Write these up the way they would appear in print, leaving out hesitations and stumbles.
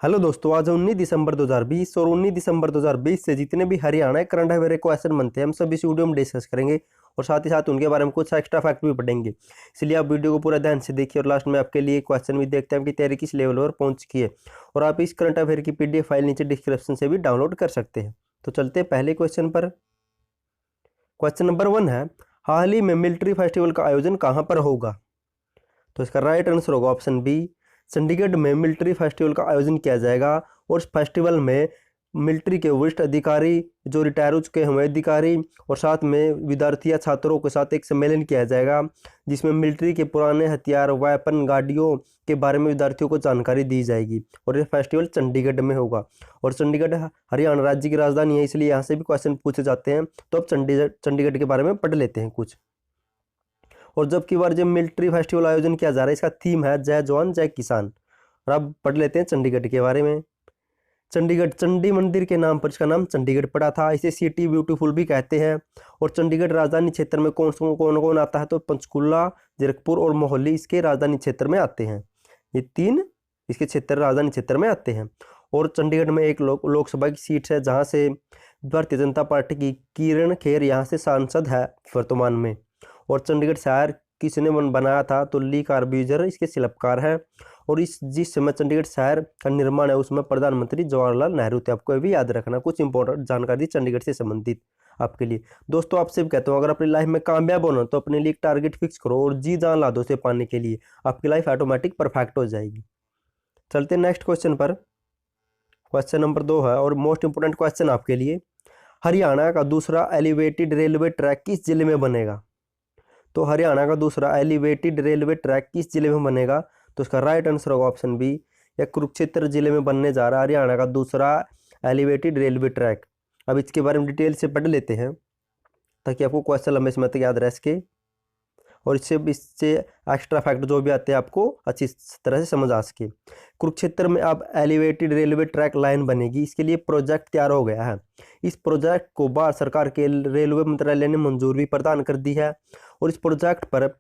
Hello दोस्तों, आज 19 दिसंबर 2020 और 19 दिसंबर 2020 से जितने भी हरियाणा करंट अफेयर क्वेश्चन बनते हैं हम सब इस वीडियो में डिस्कस करेंगे और साथ ही साथ उनके बारे में कुछ एक्स्ट्रा फैक्ट भी पढ़ेंगे। इसलिए आप वीडियो को पूरा ध्यान से देखिए और लास्ट में आपके लिए क्वेश्चन भी देखते हैं कि तैयारी किस लेवल पर पहुंच चुकी है। और आप इस करंट अफेयर की पीडीएफ फाइल नीचे डिस्क्रिप्शन से भी डाउनलोड कर सकते हैं। तो चलते हैं पहले क्वेश्चन पर। क्वेश्चन नंबर 1 है, हाल ही में मिलिट्री फेस्टिवल का आयोजन कहाँ पर होगा? तो इसका राइट आंसर होगा ऑप्शन बी, चंडीगढ़ में मिलिट्री फेस्टिवल का आयोजन किया जाएगा। और इस फेस्टिवल में मिलिट्री के वरिष्ठ अधिकारी, जो रिटायर हो चुके हुए अधिकारी और साथ में विद्यार्थी या छात्रों के साथ एक सम्मेलन किया जाएगा, जिसमें मिलिट्री के पुराने हथियार, वेपन, गाड़ियों के बारे में विद्यार्थियों को जानकारी दी जाएगी। और ये फेस्टिवल चंडीगढ़ में होगा और चंडीगढ़ हरियाणा राज्य की राजधानी है, इसलिए यहाँ से भी क्वेश्चन पूछे जाते हैं। तो अब चंडीगढ़ के बारे में पढ़ लेते हैं कुछ। और जबकि बार जब मिलिट्री फेस्टिवल आयोजन किया जा रहा है, इसका थीम है जय जवान जय किसान। और अब पढ़ लेते हैं चंडीगढ़ के बारे में। चंडीगढ़ चंडी मंदिर के नाम पर इसका नाम चंडीगढ़ पड़ा था। इसे सिटी ब्यूटीफुल भी कहते हैं। और चंडीगढ़ राजधानी क्षेत्र में कौन कौन आता है? तो पंचकुला, जीरकपुर और मोहाली इसके राजधानी क्षेत्र में आते हैं। ये तीन इसके क्षेत्र राजधानी क्षेत्र में आते हैं। और चंडीगढ़ में एक लोकसभा की सीट है, जहाँ से भारतीय जनता पार्टी की किरण खेर यहाँ से सांसद है वर्तमान में। और चंडीगढ़ शहर किसने बनाया था? तो ली कार्बूजर इसके शिल्पकार हैं। और जिस समय चंडीगढ़ शहर का निर्माण है उसमें प्रधानमंत्री जवाहरलाल नेहरू थे। आपको ये भी याद रखना, कुछ इंपॉर्टेंट जानकारी चंडीगढ़ से संबंधित आपके लिए। दोस्तों, आपसे भी कहता हूँ, अगर अपनी लाइफ में कामयाब होना तो अपने लिए एक टारगेट फिक्स करो और जी जान ला दो उसे पाने के लिए। आपकी लाइफ ऑटोमेटिक परफेक्ट हो जाएगी। चलते नेक्स्ट क्वेश्चन पर। क्वेश्चन नंबर 2 है और मोस्ट इंपोर्टेंट क्वेश्चन आपके लिए, हरियाणा का दूसरा एलिवेटेड रेलवे ट्रैक किस जिले में बनेगा? तो हरियाणा का दूसरा एलिवेटेड रेलवे ट्रैक किस जिले में बनेगा? तो इसका राइट आंसर होगा ऑप्शन बी, या कुरुक्षेत्र जिले में बनने जा रहा है हरियाणा का दूसरा एलिवेटेड रेलवे ट्रैक। अब इसके बारे में डिटेल से पढ़ लेते हैं ताकि आपको क्वेश्चन लंबे समय तक याद रह सके और इससे एक्स्ट्रा फैक्ट जो भी आते हैं आपको अच्छी तरह से समझ आ सके। कुरुक्षेत्र में अब एलिवेटेड रेलवे ट्रैक लाइन बनेगी। इसके लिए प्रोजेक्ट तैयार हो गया है। इस प्रोजेक्ट को भारत सरकार के रेलवे मंत्रालय ने मंजूरी भी प्रदान कर दी है। और इस प्रोजेक्ट पर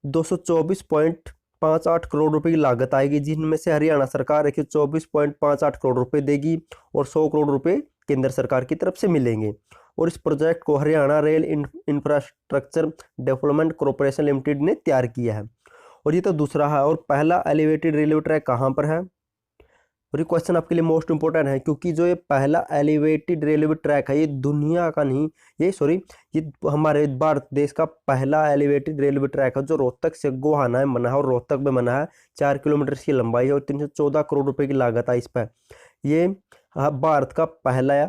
224.58 करोड़ रुपए की लागत आएगी, जिनमें से हरियाणा सरकार 124.58 करोड़ रुपए देगी और 100 करोड़ रुपए केंद्र सरकार की तरफ से मिलेंगे। और इस प्रोजेक्ट को Haryana rail infrastructure development corporation limited ने तैयार किया है। और ये तो दूसरा है। और पहला एलिवेटेड रेलवे ट्रैक कहाँ पर है? और ये क्वेश्चन आपके लिए मोस्ट इंपोर्टेंट है, क्योंकि जो ये पहला एलिवेटेड रेलवे ट्रैक है ये दुनिया का नहीं, ये हमारे भारत देश का पहला एलिवेटेड रेलवे ट्रैक है, जो रोहतक से गोहाना में बना है। और रोहतक में बना है, 4 किलोमीटर की लंबाई है और 314 करोड़ रुपए की लागत है इस पर। ये भारत का पहला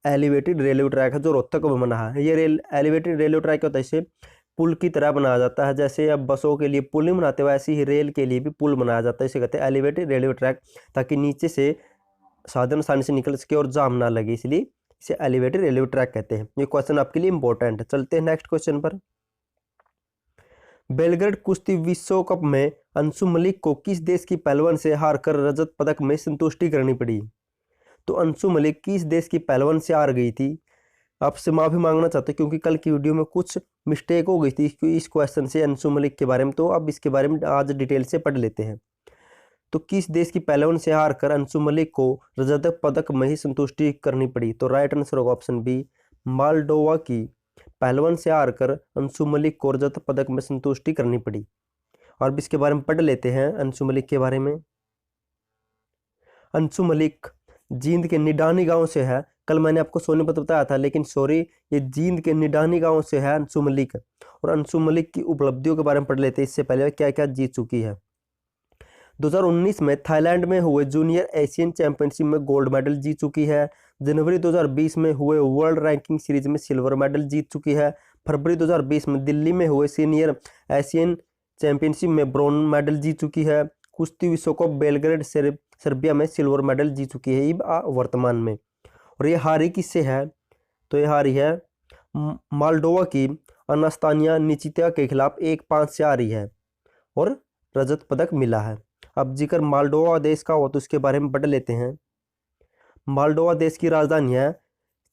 एलिवेटेड रेलवे ट्रैक है जो रोहतक में बना है। ये एलिवेटेड रेलवे ट्रैक होता है, इसे पुल की तरह बनाया जाता है। जैसे अब बसों के लिए पुल नहीं बनाते, वैसे ही रेल के लिए भी पुल बनाया जाता है। इसे कहते हैं एलिवेटेड रेलवे ट्रैक, ताकि नीचे से साधन आसानी से निकल सके और जाम ना लगे, इसलिए इसे एलिवेटेड रेलवे ट्रैक कहते हैं। ये क्वेश्चन आपके लिए इंपॉर्टेंट है। चलते हैं नेक्स्ट क्वेश्चन पर। बेलग्रेड कुश्ती विश्व कप में अंशु मलिक को किस देश की पहलवान से हारकर रजत पदक में संतुष्टि करनी पड़ी? तो अंशु मलिक किस देश की पहलवान से हार गई थी? आपसे माफ़ी मांगना चाहते हैं क्योंकि कल की वीडियो में कुछ मिस्टेक हो गई थी इस क्वेश्चन से अंशु मलिक के बारे में। तो अब इसके बारे में आज डिटेल से पढ़ लेते हैं। तो किस देश की पहलवान से हार कर अंशु मलिक को रजत पदक में ही संतुष्टि करनी पड़ी? तो राइट आंसर होगा ऑप्शन बी, मालडोवा की पहलवान से हार कर अंशु मलिक को रजत पदक में संतुष्टि करनी पड़ी। और अब इसके बारे में पढ़ लेते हैं अंशु मलिक के बारे में। अंशु मलिक जींद के निडानी गांव से है। कल मैंने आपको सोनीपत बताया था, लेकिन सॉरी, ये जींद के निडानी गांव से है अंशु मलिक। और अंशु मलिक की उपलब्धियों के बारे में पढ़ लेते हैं, इससे पहले क्या क्या जीत चुकी है। 2019 में थाईलैंड में हुए जूनियर एशियन चैंपियनशिप में गोल्ड मेडल जीत चुकी है। जनवरी 2020 में हुए वर्ल्ड रैंकिंग सीरीज में सिल्वर मेडल जीत चुकी है। फरवरी 2020 में दिल्ली में हुए सीनियर एशियन चैंपियनशिप में ब्रोंज मेडल जीत चुकी है। कुश्ती विश्व कप बेलग्रेड सर्बिया में सिल्वर मेडल जीत चुकी है वर्तमान में। और ये हारी किससे है? तो ये हारी है मालडोवा की अनास्तानिया निचितिया के खिलाफ 1-5 से हारी है और रजत पदक मिला है। अब जिक्र मालडोवा देश का हो तो उसके बारे में पढ़ लेते हैं। मालडोवा देश की राजधानी है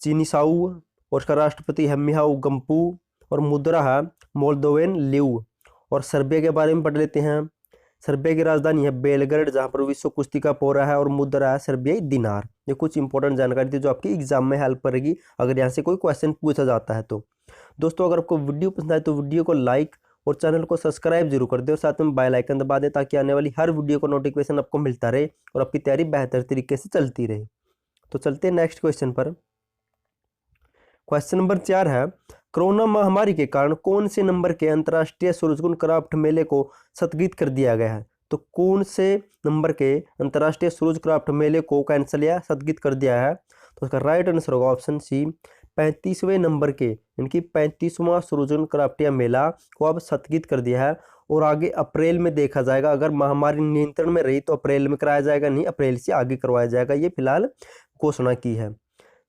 चिनिसाउ और उसका राष्ट्रपति है मिहाउ गम्पू और मुद्रा है मोल्दोवेन ल्यू। और सर्बिया के बारे में पढ़ लेते हैं। सर्बिया की राजधानी है बेलग्रेड, जहाँ पर विश्व कुश्ती कप हो रहा है, और मुद्रा है सर्बियाई दिनार। ये कुछ इंपॉर्टेंट जानकारी थी जो आपकी एग्जाम में हेल्प करेगी अगर यहाँ से कोई क्वेश्चन पूछा जाता है तो। दोस्तों अगर आपको वीडियो पसंद आए तो वीडियो को लाइक और चैनल को सब्सक्राइब जरूर कर दे, और साथ में बेल आइकन दबा दे ताकि आने वाली हर वीडियो का नोटिफिकेशन आपको मिलता रहे और आपकी तैयारी बेहतर तरीके से चलती रहे। तो चलते हैं नेक्स्ट क्वेश्चन पर। क्वेश्चन नंबर 4 है, कोरोना महामारी के कारण कौन से नंबर के अंतर्राष्ट्रीय सूरजकुंड क्राफ्ट मेले को स्थगित कर दिया गया है? तो कौन से नंबर के अंतर्राष्ट्रीय सूरज क्राफ्ट मेले को कैंसिल या स्थगित कर दिया है? तो उसका राइट आंसर होगा ऑप्शन सी, 35वें नंबर के, इनकी 35वां सूरजकुंड क्राफ्टिया मेला को अब स्थगित कर दिया है, और आगे अप्रैल में देखा जाएगा। अगर महामारी नियंत्रण में रही तो अप्रैल में कराया जाएगा, नहीं अप्रैल से आगे करवाया जाएगा, ये फिलहाल घोषणा की है।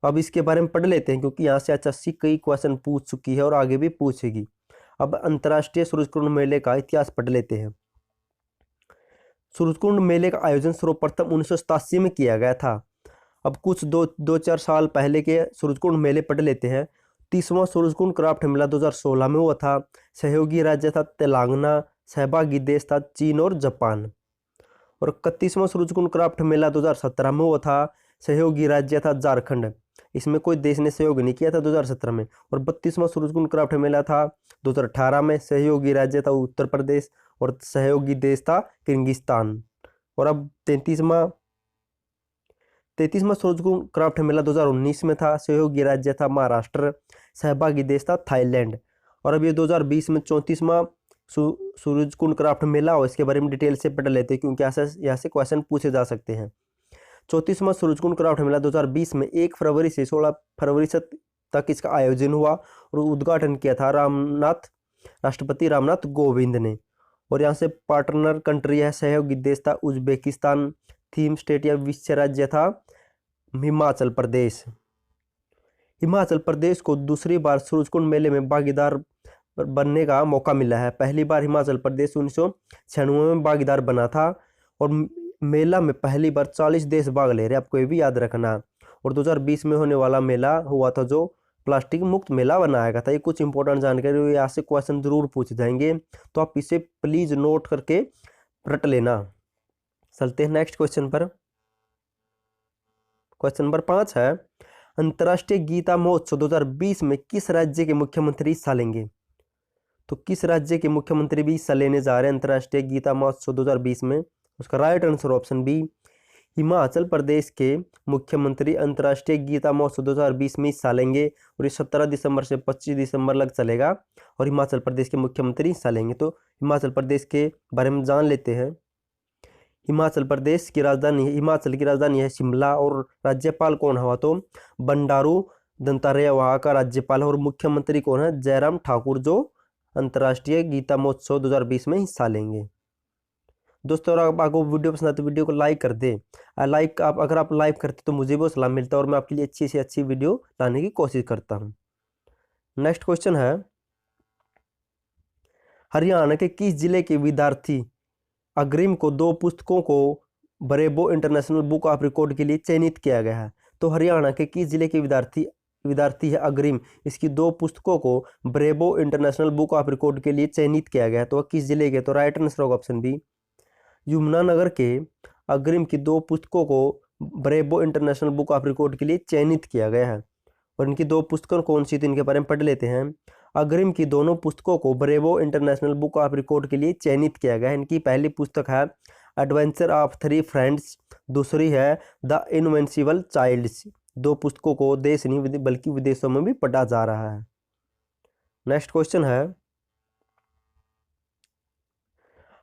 अब इसके बारे में पढ़ लेते हैं क्योंकि यहाँ से HSC कई क्वेश्चन पूछ चुकी है और आगे भी पूछेगी। अब अंतर्राष्ट्रीय सूरजकुंड मेले का इतिहास पढ़ लेते हैं। सूरजकुंड मेले का आयोजन सर्वप्रथम 1987 में किया गया था। अब कुछ दो चार साल पहले के सूरजकुंड मेले पढ़ लेते हैं। 30वां सूरजकुंड क्राफ्ट मेला 2016 में हुआ था। सहयोगी राज्य था तेलंगाना, सहभागी देश था चीन और जापान। और 31वां सूरजकुंड क्राफ्ट मेला 2017 में हुआ था। सहयोगी राज्य था झारखंड, इसमें कोई देश ने सहयोग नहीं किया था 2017 में। और 32वां सूरजकुंड क्राफ्ट मेला था 2018 में। सहयोगी राज्य था उत्तर प्रदेश और सहयोगी देश था किर्गिस्तान। और अब 33वां सूरजकुंड क्राफ्ट मेला 2019 में था। सहयोगी राज्य था महाराष्ट्र, सहभागी देश था थाईलैंड। और अब ये 2020 में 34वां सूरजकुंड क्राफ्ट मेला हो, इसके बारे में डिटेल से पढ़ लेते हैं क्योंकि यहाँ से क्वेश्चन पूछे जा सकते हैं। 34वां सूरजकुंड क्राफ्ट मेला 2020 में 1 फरवरी से 16 फरवरी तक इसका आयोजन हुआ और उद्घाटन किया था राष्ट्रपति रामनाथ कोविंद ने। और यहाँ से पार्टनर कंट्री है, सहयोगी देश था उज्बेकिस्तान। थीम स्टेट या विषय राज्य था हिमाचल प्रदेश। हिमाचल प्रदेश को दूसरी बार सूरजकुंड मेले में भागीदार बनने का मौका मिला है। पहली बार हिमाचल प्रदेश 1996 में भागीदार बना था और मेला में पहली बार 40 देश भाग ले रहे, आपको ये भी याद रखना। और 2020 में होने वाला मेला हुआ था जो प्लास्टिक मुक्त मेला बनाया गया था। ये कुछ इंपॉर्टेंट जानकारी, यहाँ से क्वेश्चन जरूर पूछ जाएंगे, तो आप इसे प्लीज नोट करके रट लेना। चलते हैं नेक्स्ट क्वेश्चन पर। क्वेश्चन नंबर 5 है, अंतर्राष्ट्रीय गीता महोत्सव 2020 में किस राज्य के मुख्यमंत्री हिस्सा लेंगे? तो किस राज्य के मुख्यमंत्री भी हिस्सा लेने जा रहे हैं अंतर्राष्ट्रीय गीता महोत्सव 2020 में? उसका right answer option B, Himachal Pradesh के मुख्यमंत्री अंतर्राष्ट्रीय गीता महोत्सव 2020 में हिस्सा लेंगे और ये 17 दिसंबर से 25 दिसंबर लग चलेगा और हिमाचल प्रदेश के मुख्यमंत्री हिस्सा लेंगे। तो हिमाचल प्रदेश के बारे में जान लेते हैं। हिमाचल की राजधानी है शिमला और राज्यपाल कौन हुआ? तो बंडारू दत्तात्रेय वहाँ का राज्यपाल है। और मुख्यमंत्री कौन है? जयराम ठाकुर, जो अंतर्राष्ट्रीय गीता महोत्सव 2020 में हिस्सा लेंगे। दोस्तों अगर आपको वीडियो पसंद आए तो वीडियो को लाइक कर दे। अगर आप लाइक करते तो मुझे भी सलाह मिलता है और मैं आपके लिए अच्छी से अच्छी वीडियो लाने की कोशिश करता हूँ। नेक्स्ट क्वेश्चन है, हरियाणा के किस जिले के विद्यार्थी अग्रिम को 2 पुस्तकों को bravo international book of record के लिए चयनित किया गया है? तो हरियाणा के किस जिले के विद्यार्थी है अग्रिम, इसकी 2 पुस्तकों को bravo international book of record के लिए चयनित किया गया है? तो किस जिले के? तो राइट आंसर होगा ऑप्शन बी, यमुनानगर के अग्रिम की 2 पुस्तकों को bravo international book of record के लिए चयनित किया गया है। और इनकी 2 पुस्तकें कौन सी थी, इनके बारे में पढ़ लेते हैं। अग्रिम की दोनों पुस्तकों को bravo international book of record के लिए चयनित किया गया है। इनकी पहली पुस्तक है एडवेंचर ऑफ 3 फ्रेंड्स, दूसरी है द इनविंसिबल चाइल्ड्स। 2 पुस्तकों को देश नहीं बल्कि विदेशों में भी पढ़ा जा रहा है। नेक्स्ट क्वेश्चन है,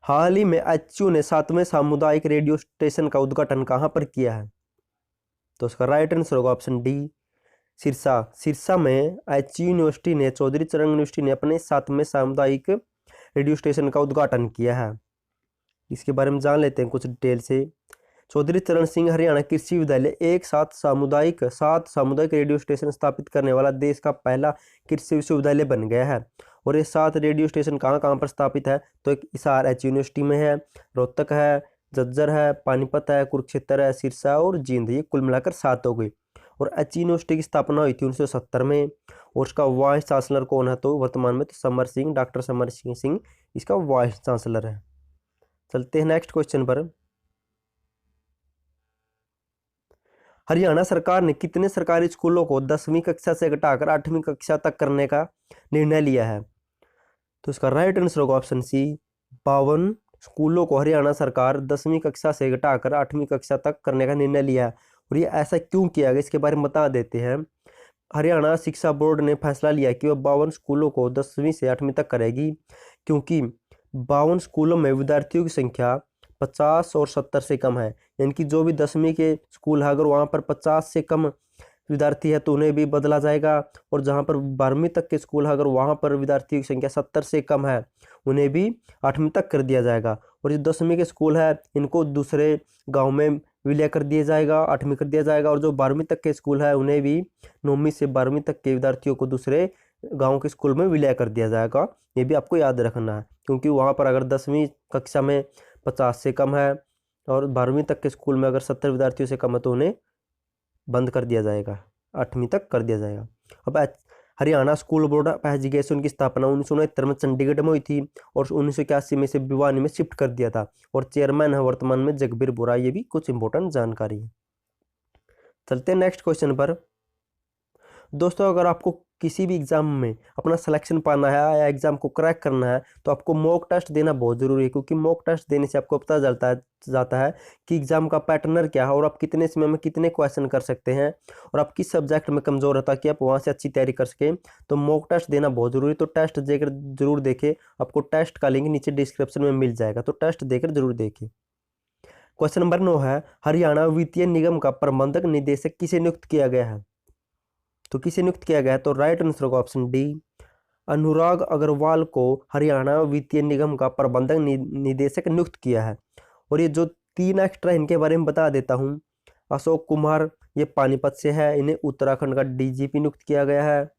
हाल ही में HU ने 7वें सामुदायिक रेडियो स्टेशन का उद्घाटन कहाँ पर किया है? तो उसका राइट आंसर होगा ऑप्शन डी, सिरसा में HU यूनिवर्सिटी ने, चौधरी चरण यूनिवर्सिटी ने अपने 7वें सामुदायिक रेडियो स्टेशन का उद्घाटन किया है। इसके बारे में जान लेते हैं कुछ डिटेल से। चौधरी चरण सिंह हरियाणा कृषि विद्यालय एक 7 सामुदायिक रेडियो स्टेशन स्थापित करने वाला देश का पहला कृषि विश्वविद्यालय बन गया है। और ये 7 रेडियो स्टेशन कहाँ पर स्थापित है? तो एक हिसार HU यूनिवर्सिटी में है, रोहतक है, झज्जर है, पानीपत है, कुरुक्षेत्र है, सिरसा और जींद। ये कुल मिलाकर 7 हो गई। और HU यूनिवर्सिटी की स्थापना हुई थी 1970 में। और उसका वाइस चांसलर कौन है? तो वर्तमान में तो डॉक्टर समर सिंह इसका वाइस चांसलर है। चलते हैं नेक्स्ट क्वेश्चन पर। हरियाणा सरकार ने कितने सरकारी स्कूलों को 10वीं कक्षा से घटाकर 8वीं कक्षा तक करने का निर्णय लिया है? तो इसका राइट आंसर होगा ऑप्शन सी, 52 स्कूलों को हरियाणा सरकार 10वीं कक्षा से घटाकर 8वीं कक्षा तक करने का निर्णय लिया है। और ये ऐसा क्यों किया गया इसके बारे में बता देते हैं। हरियाणा शिक्षा बोर्ड ने फैसला लिया कि वह 52 स्कूलों को 10वीं से 8वीं तक करेगी, क्योंकि 52 स्कूलों में विद्यार्थियों की संख्या 50 और 70 से कम है। यानी कि जो भी 10वीं के स्कूल है, अगर वहाँ पर 50 से कम विद्यार्थी है तो उन्हें भी बदला जाएगा, और जहाँ पर 12वीं तक के स्कूल है अगर वहाँ पर विद्यार्थियों की संख्या 70 से कम है उन्हें भी 8वीं तक कर दिया जाएगा। और जो 10वीं के स्कूल है इनको दूसरे गांव में विलय कर दिया जाएगा, 8वीं कर दिया जाएगा। और जो 12वीं तक के स्कूल है उन्हें भी 9वीं से 12वीं तक के विद्यार्थियों को दूसरे गाँव के स्कूल में विलय कर दिया जाएगा। ये भी आपको याद रखना है, क्योंकि वहाँ पर अगर 10वीं कक्षा में 50 से कम है और 12वीं तक के स्कूल में अगर 70 विद्यार्थियों से कम है तो उन्हें बंद कर दिया जाएगा, 8वीं तक कर दिया जाएगा। अब Haryana school board of education की स्थापना 1969 में चंडीगढ़ में हुई थी और 1981 में से भिवानी में शिफ्ट कर दिया था, और चेयरमैन है वर्तमान में जगबीर बोरा। ये भी कुछ इंपॉर्टेंट जानकारी है। चलते हैं नेक्स्ट क्वेश्चन पर। दोस्तों, अगर आपको किसी भी एग्जाम में अपना सिलेक्शन पाना है या एग्जाम को क्रैक करना है तो आपको मॉक टेस्ट देना बहुत ज़रूरी है, क्योंकि मॉक टेस्ट देने से आपको पता जाता है कि एग्जाम का पैटर्न क्या है और आप कितने समय में कितने क्वेश्चन कर सकते हैं और आप किस सब्जेक्ट में कमज़ोर है, ताकि आप वहाँ से अच्छी तैयारी कर सकें। तो मॉक टेस्ट देना बहुत ज़रूरी है, तो टेस्ट देकर जरूर देखें। आपको टेस्ट का लिंक नीचे डिस्क्रिप्शन में मिल जाएगा, तो टेस्ट देकर जरूर देखें। क्वेश्चन नंबर 9 है, हरियाणा वित्तीय निगम का प्रबंधक निदेशक किसे नियुक्त किया गया है? तो किसे नियुक्त किया गया है? तो राइट आंसर होगा ऑप्शन डी, अनुराग अग्रवाल को हरियाणा वित्तीय निगम का प्रबंधक निदेशक नियुक्त किया है। और ये जो 3 एक्स्ट्रा इनके बारे में बता देता हूँ। अशोक कुमार ये पानीपत से है, इन्हें उत्तराखंड का डीजीपी नियुक्त किया गया है।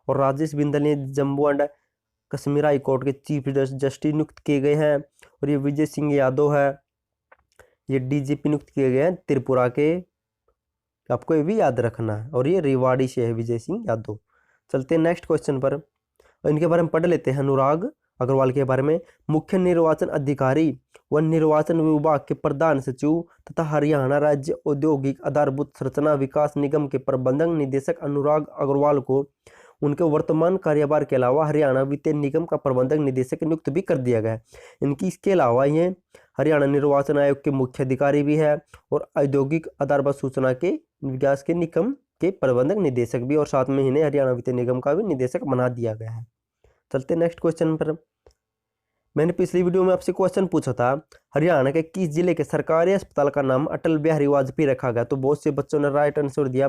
और राजेश बिंदल ने Jammu and Kashmir high court के चीफ जस्टिस नियुक्त किए गए हैं। और ये विजय सिंह यादव है, ये डीजीपी नियुक्त किए गए हैं त्रिपुरा के। आपको ये भी याद रखना है, और ये रेवाड़ी से है विजय सिंह यादव। चलते हैं नेक्स्ट क्वेश्चन पर, इनके बारे में पढ़ लेते हैं। अनुराग अग्रवाल के बारे में, मुख्य निर्वाचन अधिकारी व निर्वाचन विभाग के प्रधान सचिव तथा हरियाणा राज्य औद्योगिक आधारभूत संरचना विकास निगम के प्रबंधक निदेशक अनुराग अग्रवाल को उनके वर्तमान कार्यभार के अलावा हरियाणा वित्तीय निगम का प्रबंधक निदेशक नियुक्त भी कर दिया गया है। इनकी इसके अलावा ये हरियाणा निर्वाचन आयोग के मुख्य अधिकारी भी है और औद्योगिक आधारभूत सूचना के विकास के निगम के प्रबंधक निदेशक भी, और साथ में इन्हें हरियाणा वित्तीय निगम का भी निदेशक बना दिया गया है। चलते नेक्स्ट क्वेश्चन पर। मैंने पिछली वीडियो में आपसे क्वेश्चन पूछा था, हरियाणा के किस जिले के सरकारी अस्पताल का नाम अटल बिहारी वाजपेयी रखा गया? तो बहुत से बच्चों ने राइट आंसर दिया।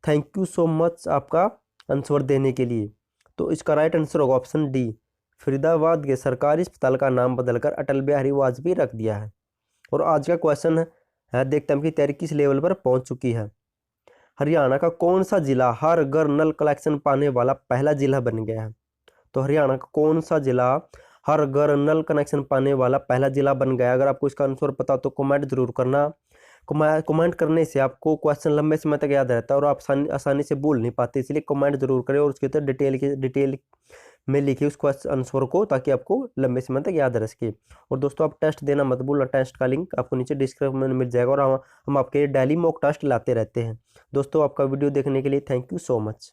थैंक यू सो मच आपका आंसर देने के लिए। तो इसका राइट आंसर होगा ऑप्शन डी, फरीदाबाद के सरकारी अस्पताल का नाम बदलकर अटल बिहारी वाजपेयी रख दिया है। और आज का क्वेश्चन है, देखते हैं कि तैयारी किस लेवल पर पहुंच चुकी है। हरियाणा का कौन सा जिला हर घर नल कलेक्शन पाने वाला पहला जिला बन गया है? तो हरियाणा का कौन सा जिला हर घर नल कनेक्शन पाने वाला पहला जिला बन गया? अगर आपको इसका आंसर पता तो कमेंट जरूर करना। कमेंट करने से आपको क्वेश्चन लंबे समय तक याद रहता है और आप आसानी से भूल नहीं पाते, इसलिए कमेंट जरूर करें और उसके अंदर डिटेल में लिखिए उस क्वेश्चन आंसर को, ताकि आपको लंबे समय तक याद रह सके। और दोस्तों, आप टेस्ट देना मत भूलना, टेस्ट का लिंक आपको नीचे डिस्क्रिप्शन में मिल जाएगा और हम आपके डेली मॉक टेस्ट लाते रहते हैं। दोस्तों, आपका वीडियो देखने के लिए थैंक यू सो मच।